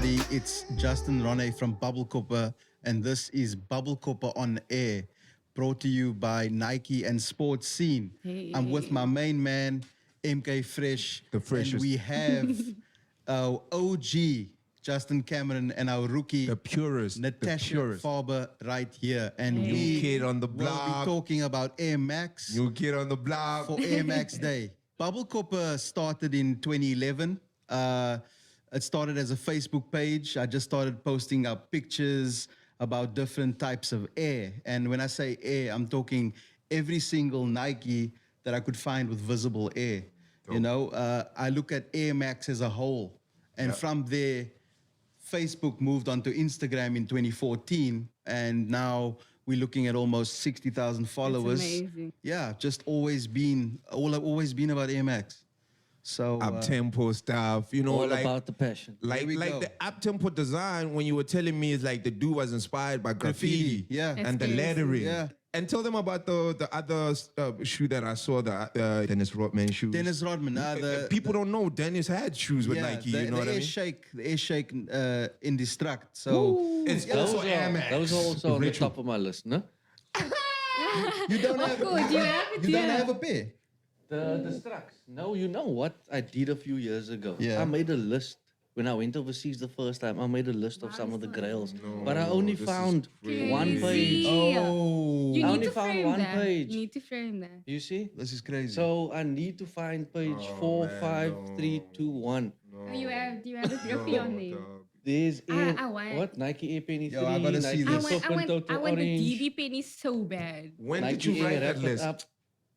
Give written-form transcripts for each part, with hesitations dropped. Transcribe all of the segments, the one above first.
everybody. It's Justin Ronne from Bubblekoppe, and this is Bubblekoppe on Air, brought to you by Nike and Sportscene. Hey. I'm with my main man, M-Kay Frash. The freshest. And we have our OG, Justin Cameron, and our rookie, The purest. Natasha Faber, right here. And Hey. we New kid on the will block. be talking about Air Max New kid on the block. for Air Max Day. Bubblekoppe started in 2011. It started as a Facebook page. I just started posting up pictures about different types of air. And when I say air, I'm talking every single Nike that I could find with visible air. You know, I look at Air Max as a whole. And from there, Facebook moved on to Instagram in 2014. And now we're looking at almost 60,000 followers. amazing. Yeah, just always been about Air Max. So Up-tempo stuff, you know, All like about the passion. Here we go. the up-tempo design, when you were telling me, is like the dude was inspired by graffiti. Yeah. And the That's lettering. Yeah. And tell them about the other shoe that I saw, the Dennis Rodman shoes. Dennis Rodman. People don't know Dennis had shoes with Nike, you know what I mean? The Air Shake Indestruct. So It's Those also Air Max. Those are also on the Retro. top of my list, no? you don't Of have course, you have it you don't here. have a pair. The Strucks. No, you know what I did a few years ago? Yeah. I made a list. When I went overseas the first time, I made a list of some of the grails. But I only this is found one Crazy. page. Oh, You I need only to found frame one that. page. You need to frame that. You see? this is crazy. So I need to find page 4, 5, 3, 2, 1. Do you have a grippy on there? There's Air, I want- what? Nike Air Penny 3, Yo, I gotta see Nike this. Serpent Total I want the Orange, DB penny so bad. When did Nike you write Air that Rapid list? Up.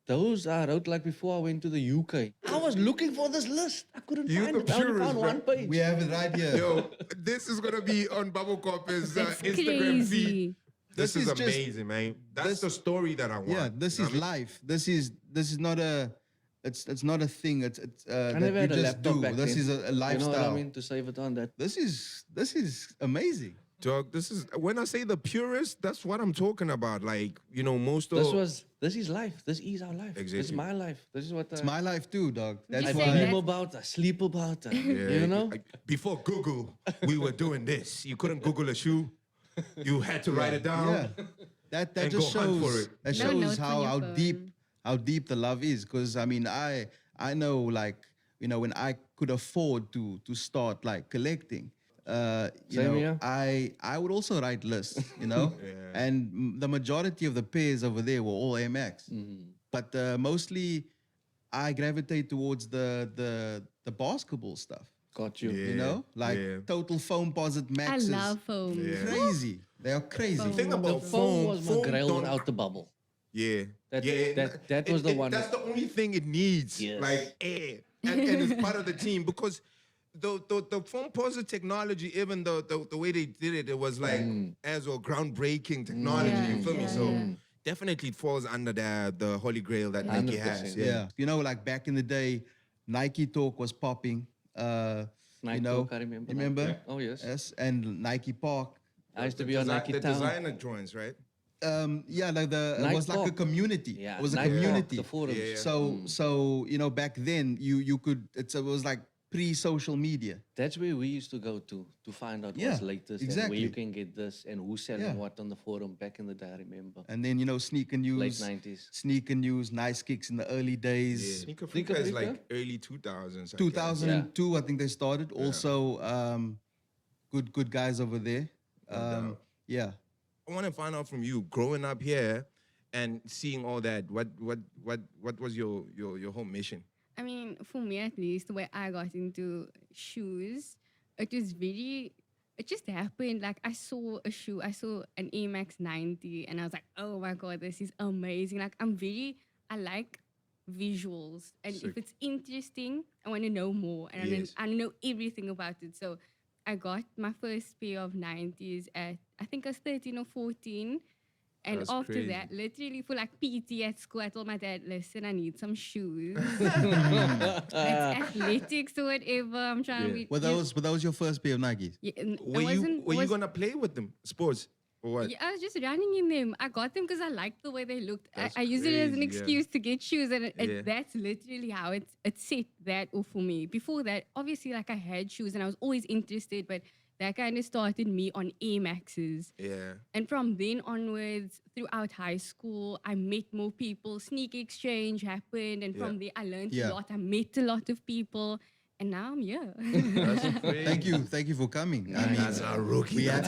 Those I wrote like before I went to the UK. I was looking for this list. I couldn't You find the it. I only purist, found bro. one page. we have it right here. Yo, this is gonna be on Bubblekopp's That's Instagram feed. crazy. This This is is just- amazing, man. That's this- the story that I want. Yeah, this you is know what life. This is not a. It's not a thing. It's I that never you had a just laptop do. back This then. is a You know lifestyle. what I mean? To save it on that. This is amazing. Dog, this is when I say the purest, that's what I'm talking about. Like, you know, most of This is life. This is our life. This is Exactly. my life. This is what It's my life too, dog. That's I I think why. dream that- about. I sleep about. Yeah, You know? before Google, we were doing this. You couldn't Google a shoe. You had to write it down. Yeah, that And just go hunt for shows it. that No shows notes on your how deep the love is. Because I mean, I know, like, you know, when I could afford to start like collecting, you Same know, here. I would also write lists, you know, and the majority of the pairs over there were all Air Max, but mostly I gravitate towards the basketball stuff. Got you. You know, like yeah. Total Foam Posit Maxes. I love foam. Crazy. They are crazy. The thing The about foam was my grail don't- without the bubble. Yeah. That- yeah. that was the one. That's the only thing it needs. Yes. Like air. And it's part of the team because the foam posit technology, even the way they did it, it was like as well groundbreaking technology. Yeah, You feel me? yeah, So yeah. definitely it falls under the holy grail that Nike 100%, has. Yeah. You know, like back in the day, Nike Talk was popping. Nike you know, Talk, I remember you that. remember? Yeah. Oh, yes. And Nike Park. I used to be on Nike the Town. designer joints, right? Yeah, like it Nike was like a Park. community. Yeah, It was a Nike Park, community. the forums. Yeah, yeah. So you know, back then you could it was like pre-social media. That's where we used to go to find out Yeah, what's latest and exactly. where you can get this and who's selling Yeah. what on the forum back in the day, I remember. And then, you know, sneaker news. Late 90s. Sneaker news, nice kicks in the early days. Sneaker Sneaker Freaka is Freaka? like early 2000s. I guess. 2002, I think they started. Also, good guys over there. doubt. Yeah. I want to find out from you, growing up here and seeing all that. What was your whole mission? I mean, for me at least, the way I got into shoes, it just happened. Like I saw a shoe, I saw an Air Max 90 and I was like, oh my God, this is amazing. Like I like visuals. And Sick. if it's interesting, I want to know more. And Yes. I know everything about it. So I got my first pair of 90s at, I think I was 13 or 14. And That's after crazy. that, literally for like PT at school, I told my dad, listen, I need some shoes. It's athletics or whatever. I'm trying to be. Were those your first pair of Nikes? Yeah, Were you gonna play with them, sports or what? Yeah, I was just running in them. I got them because I liked the way they looked. That's I used it as an crazy, yeah. excuse to get shoes, and Yeah. that's literally how it set that off for me. Before that, obviously, like I had shoes and I was always interested, but that kind of started me on Air Maxes. Yeah. And from then onwards, throughout high school, I met more people. Sneaker exchange happened. And from there, I learned Yeah. a lot. I met a lot of people. And now I'm here. That's great. Thank you for coming. I mean, That's our rookie. we happy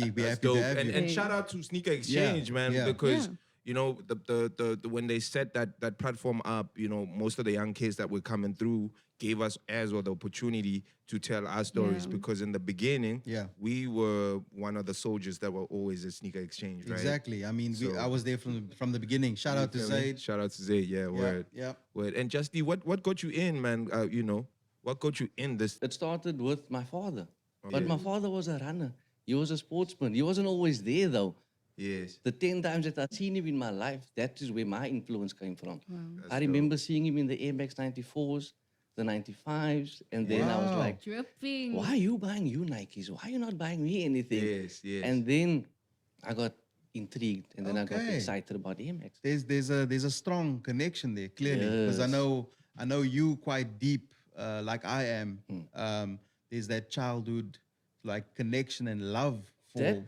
That's to dope. have you. And shout out to Sneaker Exchange, man, yeah. because Yeah. you know the when they set that platform up, you know, most of the young kids that were coming through gave us as well the opportunity to tell our stories Yeah. because in the beginning, Yeah. we were one of the soldiers that were always at Sneaker Exchange, right? Exactly. I mean, So- I was there from the beginning. Shout out to Feel me? Zaid. Shout out to Zaid. Yeah, word. Yeah. Word. And Justy, what got you in, man? You know, what got you in this? It started with my father. But yeah. my father was a runner. He was a sportsman. He wasn't always there, though. Yes. The 10 times that I've seen him in my life, that is where my influence came from. That's I remember seeing him in the Air Max 94s, the 95s, and then I was Wow. like, Dripping. why are you buying you Nikes? Why are you not buying me anything? Yes, yes. And then I got intrigued, and then I got Okay. excited about Air Max. There's a strong connection there, clearly, because Yes. I know you quite deep, like I am. There's that childhood like connection and love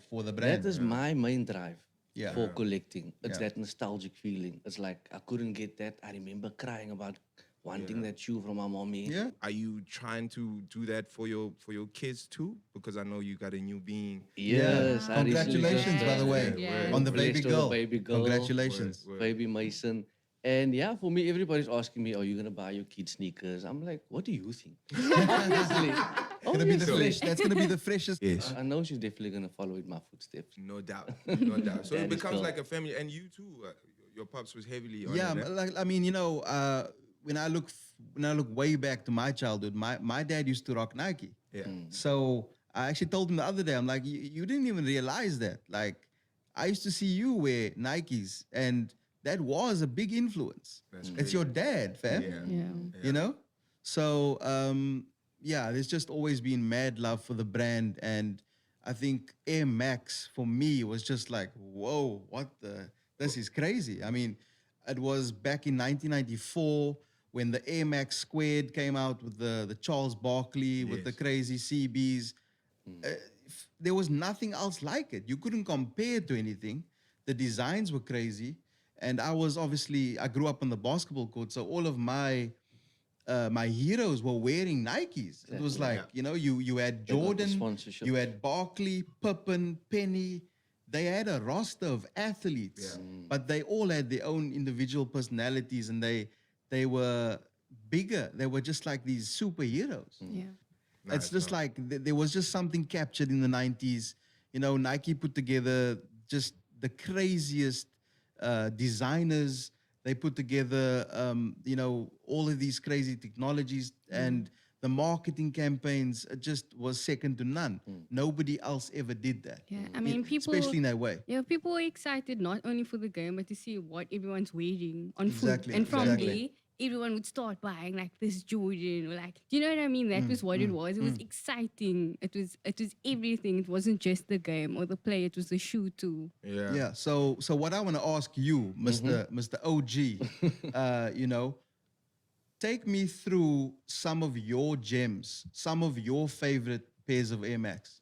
for the brand. That is my main drive Yeah. for collecting. It's Yeah. that nostalgic feeling. It's like I couldn't get that. I remember crying about wanting that shoe from my mommy. Yeah. Are you trying to do that for your kids too? Because I know you got a new being. Yes. I recently Congratulations, just, by the way, Yeah. on the baby blessed with a girl. baby girl. Congratulations. Word. Baby Mason. And yeah, for me, everybody's asking me, are you going to buy your kids sneakers? I'm like, what do you think? Obviously. Gonna be the Obviously. fresh. That's gonna be the freshest. Yes. I know she's definitely going to follow in my footsteps. No doubt. No doubt. So it That is becomes dope. like a family. And you too, your pops was heavily on Yeah, that. like I mean, you know, when I look way back to my childhood, my dad used to rock Nike. Yeah. So I actually told him the other day, I'm like, you didn't even realize that. Like, I used to see you wear Nikes, and that was a big influence. That's It's your dad, fam. Yeah. Yeah. You know? So, yeah, there's just always been mad love for the brand. And I think Air Max for me was just like, whoa, this is crazy. I mean, it was back in 1994 when the Air Max Squared came out with the Charles Barkley, with the Yes. crazy CBs. There was nothing else like it. You couldn't compare it to anything. The designs were crazy. And I grew up on the basketball court, so all of my heroes were wearing Nikes. It was like, you know, you had They got the Jordan, sponsorship. you had Barkley, Pippen, Penny. They had a roster of athletes, but they all had their own individual personalities, and they were bigger. They were just like these superheroes. Yeah. It's just like there was just something captured in the 90s. You know, Nike put together just the craziest designers. They put together, you know, all of these crazy technologies, and the marketing campaigns just was second to none. Nobody else ever did that. Yeah. I mean, people. Especially in that way. Yeah, people were excited not only for the game, but to see what everyone's wearing on Exactly, foot. And from exactly. there, everyone would start buying like this Jordan or like, do you know what I mean? That was what it was. It was exciting. It was everything. It wasn't just the game or the play. It was the shoe too. Yeah. Yeah. So what I want to ask you, Mr. OG, you know, take me through some of your gems, some of your favorite pairs of Air Max.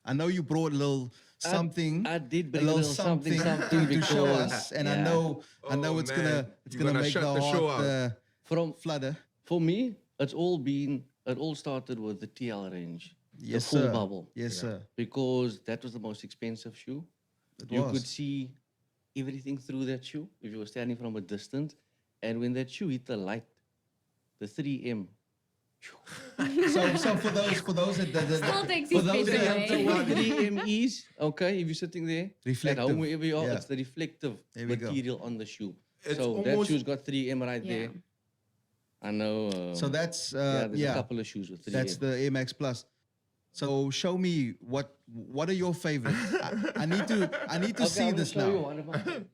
I know you brought a little something. I did a bring a little little something to show because- us, and I yeah. know Oh, it's man. it's You're gonna gonna make shut the the show heart out. From flutter. For me, it all started with the TL range, Yes, the full sir. bubble, Yes, sir. because that was the most expensive shoe. It You was. could see everything through that shoe if you were standing from a distance, and when that shoe hit the light, the 3M. So for those that Still takes For his those breath that don't know away. what 3M is, okay, if you're sitting there at Reflective, home, wherever you are, yeah. it's the reflective There we go. material on the shoe. It's so that almost- shoe's got 3M right Yeah. there. I know. So that's yeah, there's a couple of shoes with 3M. That's the Air Max Plus. So show me what are your favorites? I need to Okay, see I'm gonna this show you now. one of my-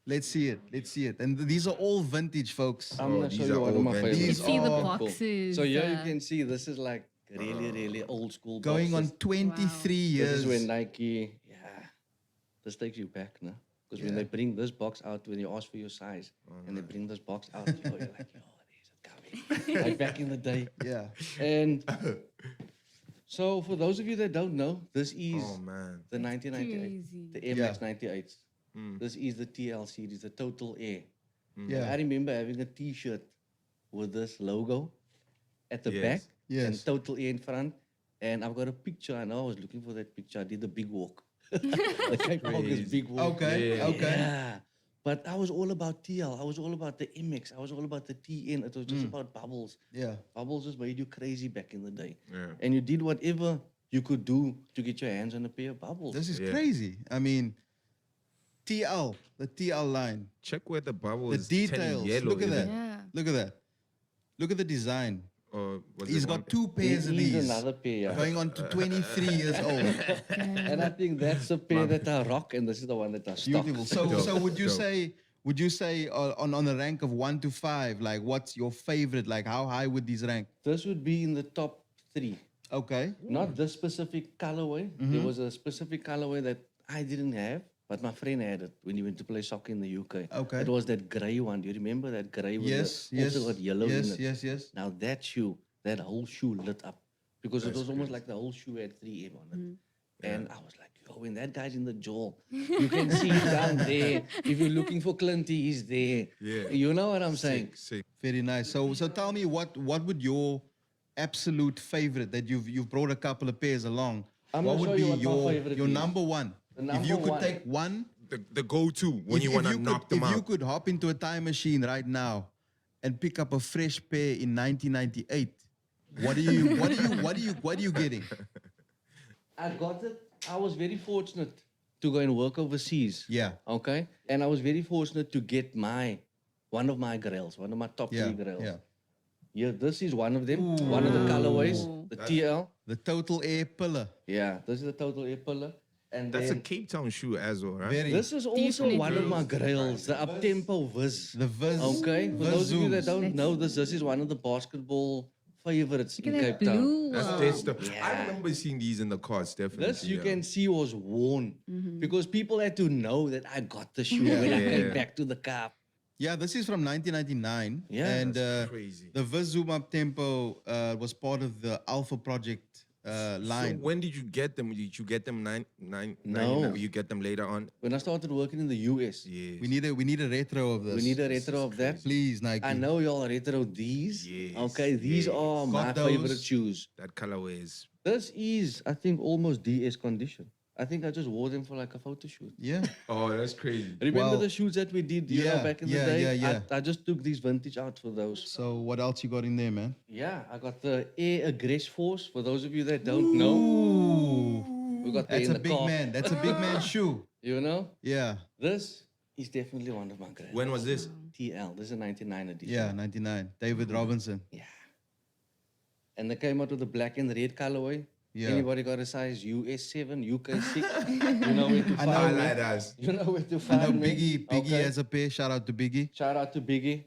Let's see it. Let's see it. And these are all vintage, folks. I'm gonna these show are you one of all my vintage. favorites. These You see the are boxes. So here you can see this is like really old school. Going on boxes. 23 This years. is when Nike, this takes you back, no? Because when they bring this box out, when you ask for your size, and they bring this box out, you're like, yo, there's it coming. Like back in the day. Yeah. And So for those of you that don't know, this is Oh man. the 1998, Crazy. the Air Max 98s. This is the TL series, the Total Air. Yeah. I remember having a T-shirt with this logo at the Yes. back Yes. and Total Air in front. And I've got a picture. I know I was looking for that picture. I did the big walk. The Cape Crazy. Big walk. Okay. Yeah. Okay. Yeah. But I was all about TL. I was all about the MX. I was all about the TN. It was just about bubbles. Yeah. Bubbles just made you crazy back in the day. Yeah. And you did whatever you could do to get your hands on a pair of bubbles. This is Yeah. crazy. I mean, TL, the TL line, Check where the bubble the is turning details. yellow. Look at that. Yeah. Look at that. Look at the design. Or was He's it got one- two pairs of He's these, another pair. Yeah. going on to 23 years old. And I think that's the pair that I rock, and this is the one that I stock. Beautiful. So, Dope. so would you Dope. say? Would you say on a rank of 1 to 5, like what's your favorite? Like how high would these rank? This would be in the top 3. Okay. Not this specific colorway. There was a specific colorway that I didn't have, but my friend had it when he went to play soccer in the UK. Okay. It was that grey one. Do you remember that grey with Yes. the, Yes. also got yellow yes. in it? Yes. Yes. Now that shoe, that whole shoe lit up because it was almost like the whole shoe had 3M on it. And I was like, yo, when that guy's in the jaw, you can see him down there. If you're looking for Clinty, he's there. Yeah. You know what I'm saying? Sick. Very nice. So tell me what would your absolute favorite that you've brought a couple of pairs along? I'm what gonna would show be you what my favorite your is. number one? The If you number could one. take one, The go-to when you want to knock them if you out. could hop into a time machine right now and pick up a fresh pair in 1998, what are you getting? I got it. I was very fortunate to go and work overseas. Yeah. Okay. And I was very fortunate to get one of my grails, one of my top Yeah. 3 grails. Yeah. Yeah, this is one of them. One of the colorways, the TL. The Total Air pillar. Yeah, this is the Total Air pillar. And That's a then Cape Town shoe as well, right? Very. this is also one of my grails, the up-tempo Viz. The Viz. Okay, for Viz those of you that zooms. don't know this is one of the basketball favorites Look in at that Cape Town. blue That's one. dead stuff. Yeah. I remember seeing these in the cars, definitely. This you yeah. can see was worn because people had to know that I got the shoe when I came Yeah. back to the car. Yeah, this is from 1999. Yeah. And That's crazy. the Viz Zoom Up Tempo was part of the Alpha Project line. So when did you get them? Did you get them No. 99? You get them later on? When I started working in the US, Yes. We need a retro of this. we need a retro of that. Please, Nike. I know y'all retro these. Yes, Okay, these yes. are my Got those. favorite shoes. That colorway is. This is, I think, almost DS condition. I think I just wore them for like a photo shoot. Yeah. Oh, that's crazy. Remember Well, the shoes that we did, you know, yeah, back in the yeah, day? yeah. I just took these vintage out for those. So what else you got in there, man? Yeah, I got the Air Aggress Force. For those of you that don't know, Ooh. we got that That's in a the big car. man. That's a big man shoe. You know, Yeah. this is definitely one of my greats. When was this? TL. This is a 99 edition. Yeah, 99. David Robinson. Yeah. And they came out with the black and red colorway. Yeah. Anybody got a size US7, UK6? You know where to I know, find me. Highlight us. You know where to I find know me. Biggie Okay. has a pair. Shout out to Biggie. Shout out to Biggie.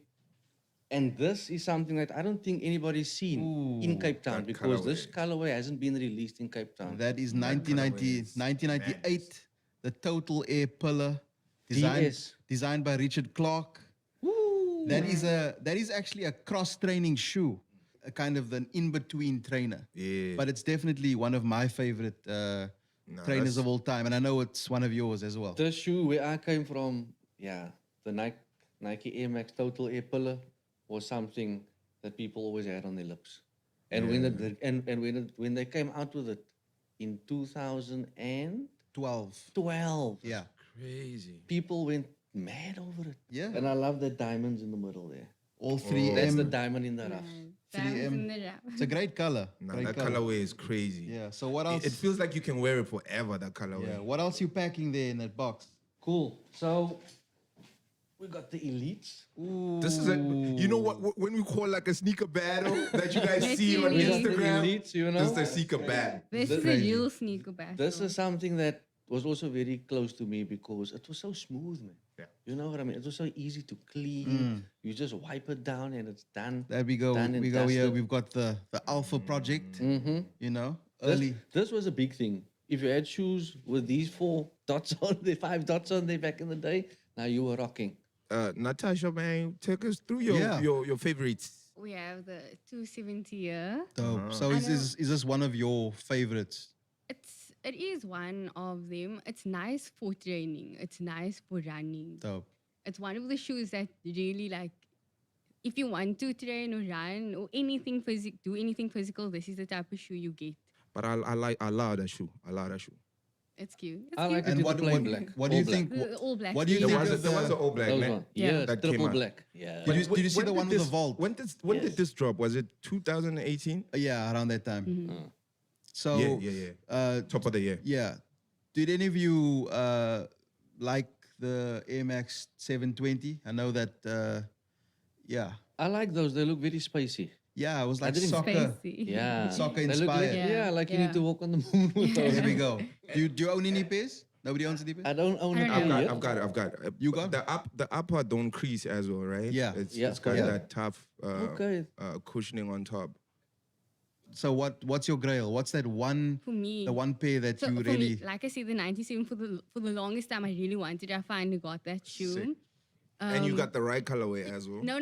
And this is something that I don't think anybody's seen in Cape Town that because this colorway. colorway hasn't been released in Cape Town. That is colorway is 1998. The Total Air pillar. Designed, DS. designed by Richard Clark. That is actually a cross-training shoe. A kind of an in-between trainer. Yeah. But it's definitely one of my favorite trainers that's- of all time. And I know it's one of yours as well. The shoe where I came from, yeah, the Nike Air Max Total Air Pillar was something that people always had on their lips. And when they came out with it in 2012, 12. Yeah. Crazy. people went mad over it. Yeah. And I love the diamonds in the middle there. All 3M. That's the diamond in the rough. Diamonds 3M. in the wrap. It's a great color. Nah, Great that color. colorway is crazy. Yeah. So what else? It feels like you can wear it forever, that colorway. Yeah. What else you packing there in that box? Cool. So we got the elites. Ooh. This is a, you know what, when we call like a sneaker battle that you guys Let's see on see. We got the Instagram, elites, you know. this is the sneaker battle. This is a crazy. real sneaker battle. This is something that was also very close to me because it was so smooth, man. Yeah. You know what I mean? It was so easy to clean. You just wipe it down and it's done. There we go. Done and We go here. dusted. We've got the Alpha Project. Mm-hmm. You know, This, early. this was a big thing. If you had shoes with these 4 dots on there, 5 dots on there back in the day, now you were rocking. Natasha, man, take us through your Yeah. your favorites. We have the 270 here. Dope. So I is this one of your favorites? It is one of them. It's nice for training. It's nice for running. Dope. It's one of the shoes that really like, if you want to train or run or anything do anything physical, this is the type of shoe you get. But I love that shoe. I love that shoe. It's cute. It's I cute. like it And in what the plain black. what do you All black. think? The all black. What do you Yeah. think There of was an all black, Those man. one. Yeah. Yeah, That came triple out. black. Yeah. Did you see the When one did with this- the vault? When Yes. did this drop? Was it 2018? Yeah, around that time. Mm-hmm. So yeah. Top of the year. yeah. Did any of you like the Air Max 720? I know that. Yeah, I like those. They look very spacey. yeah. It was like didn't- soccer. Spacey. Yeah. Soccer They look like, inspired. yeah, like you need Yeah. to walk on the moon with those. There we go. Do you own any pairs? Nobody owns any pairs? I don't own I it don't know. yet. I've got it. You got? the upper don't crease as well, right? Yeah. It's got Yeah. that tough Okay. cushioning on top. So what's your grail? What's that one? For me. The one pair that So you for really. me, like I said, the 97 for the longest time I really wanted. I finally got that shoe. Sick. And you got the right colorway as well. No,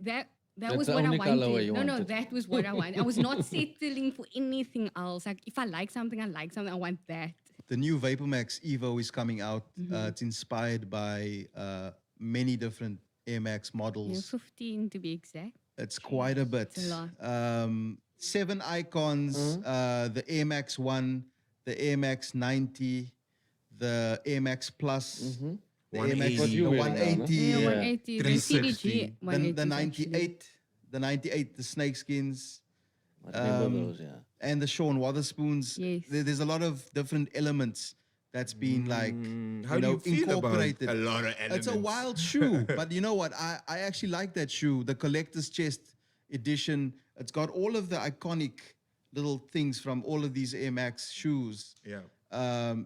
that That's was the what I only colorway wanted. you No, wanted. that was what I wanted. I was not settling for anything else. Like if I like something, I like something. I want that. The new VaporMax Evo is coming out. Mm-hmm. It's inspired by many different Air Max Yeah, models. 15 to be exact. It's quite a bit. It's a lot. 7 icons, the Air Max 1, the Air Max 90, the Air Max Plus, the Air Max 180. the What you wearing now, no? 180, Yeah, Yeah. 180. The 360. CDG 180 the actually. 98, the 98, the snakeskins, I remember those, yeah. and the Sean Wotherspoons. Yes. There's a lot of different elements that's been like How do you feel about incorporated. a lot of elements? It's a wild shoe, but you know what? I actually like that shoe, the collector's chest edition. It's got all of the iconic little things from all of these Air Max shoes. Yeah.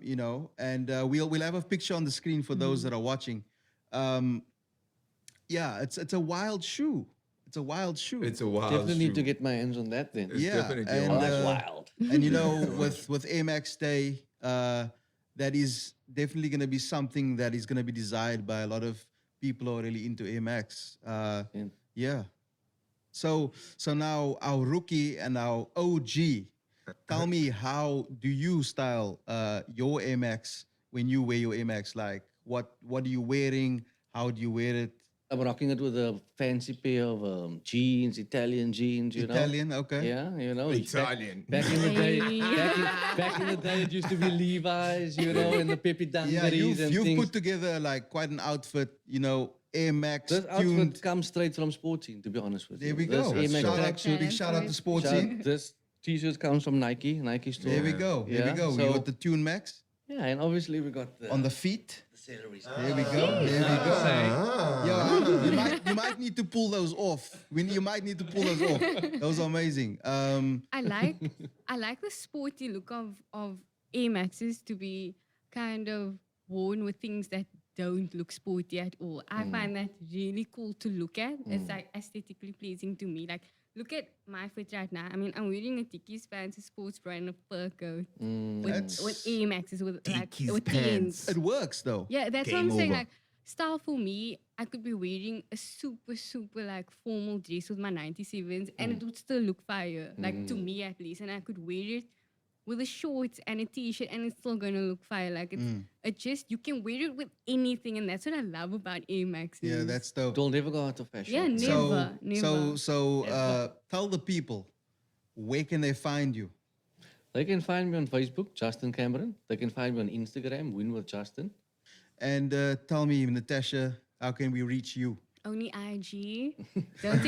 You know, and we'll have a picture on the screen for those that are watching. Yeah, it's a wild shoe. It's a wild shoe. It's a wild Definitely need to shoe. get my hands on that then. It's yeah, definitely a and, wild That's shoe. wild. and you know, with Air Max Day, that is definitely going to be something that is going to be desired by a lot of people who are really into Air Max. Yeah. So now our rookie and our OG, tell me, how do you style your Air Max when you wear your Air Max? Like, what are you wearing? How do you wear it? I'm rocking it with a fancy pair of jeans, Italian jeans, you know. Italian, okay. Yeah, you know. it's Italian. Back in the day, Hey. back in the day, it used to be Levi's, you know, and the Pepe Yeah, dungarees and you've things. put together like quite an outfit, you know, Air Max This tuned. outfit comes straight from sportscene, to be honest with There you. we This go. Air Max Shout out tracksuit. big shout out to Sportscene. This t-shirt comes from Nike store. There we go. There Yeah, we go. We so- got the Tune Max Yeah, and obviously we got the on the feet. celery. There we go. There we go. Yeah, you might need to pull those off. You might need to pull those off. Those are amazing. I like the sporty look of Air Maxes to be kind of worn with things that don't look sporty at all. I find that really cool to look at. It's like aesthetically pleasing to me. Like, look at my fit right now. I mean, I'm wearing a Dickies fancy sports bra and a fur coat with Air Maxes with Dickies with pants. TNs. It works though. Yeah, that's what Game I'm saying. over. Like, style for me, I could be wearing a super like formal dress with my 97s and it would still look fire. Like, to me at least. And I could wear it with a shorts and a t-shirt and it's still gonna look fire. Like, it just, you can wear it with anything, and that's what I love about Air Maxes. Yeah, that's dope. It'll never go out of fashion. Yeah, never. Tell the people, where can they find you? They can find me on Facebook, Justin Cameron. They can find me on Instagram, Win with Justin. And tell me, Natasha, how can we reach you? Only IG. Don't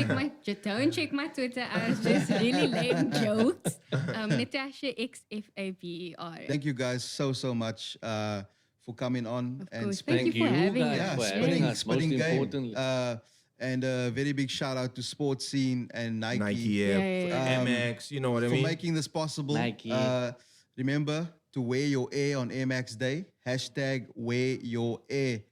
check my Twitter. I was just really lame jokes. Natasha XFABER. Thank you guys so much for coming on and course. spending Thank you for having guys yeah, for us. having us, spinning most game. importantly. And a very big shout out to Sportscene and Nike, Nike, yeah. Yeah. MX, you know what I for mean? making this possible. Nike. Remember to wear your Air on Air Max Day. #wear your Air.